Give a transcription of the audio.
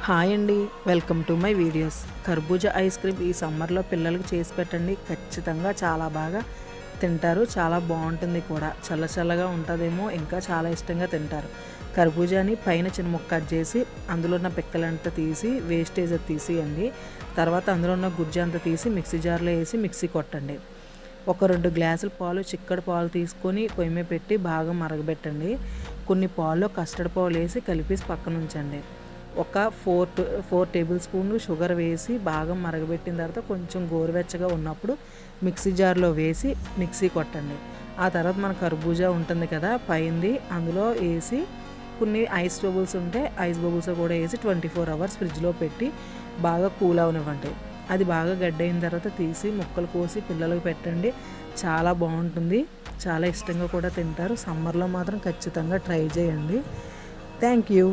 Hi అండి, welcome to my videos. కర్బూజా ice cream ఈ సమ్మర్లో పిల్లలకి చేసి పెట్టండి. ఖచ్చితంగా చాలా బాగా తింటారు. చాలా బాగుంటుంది కూడా. చల్లగా ఉంటుందేమో, ఇంకా చాలా ఇష్టంగా తింటారు. కర్బూజాని పైన చిన్న ముక్క కట్ చేసి అందులో ఉన్న పిక్కలంతా తీసి వేస్టేజ్ అది తీసియండి. తర్వాత అందులో ఉన్న గుజ్జు అంతా తీసి మిక్సీ జార్లో వేసి మిక్సీ కొట్టండి. ఒక 2 గ్లాసుల పాలు, చిక్కడి పాలు తీసుకొని పొయ్యి మీద పెట్టి బాగా మరగబెట్టండి. కొన్ని పాలు కస్టర్డ్ పౌడర్ వేసి కలిపేసి పక్కన ఉంచండి. ఒక 4 టేబుల్ స్పూన్లు షుగర్ వేసి బాగా మరగబెట్టిన తర్వాత కొంచెం గోరువెచ్చగా ఉన్నప్పుడు మిక్సీ జార్లో వేసి మిక్సీ కొట్టండి. ఆ తర్వాత మన కర్బూజా ఉంటుంది కదా పైంది, అందులో వేసి కొన్ని ఐస్ బబుల్స్ ఉంటే ఐస్ బబుల్స్ కూడా వేసి 24 అవర్స్ ఫ్రిడ్జ్లో పెట్టి బాగా కూల్ అవనివ్వండి. అది బాగా గడ్డయిన తర్వాత తీసి ముక్కలు కోసి పిల్లలకు పెట్టండి. చాలా బాగుంటుంది. చాలా ఇష్టంగా కూడా తింటారు. సమ్మర్లో మాత్రం ఖచ్చితంగా ట్రై చేయండి. Thank you.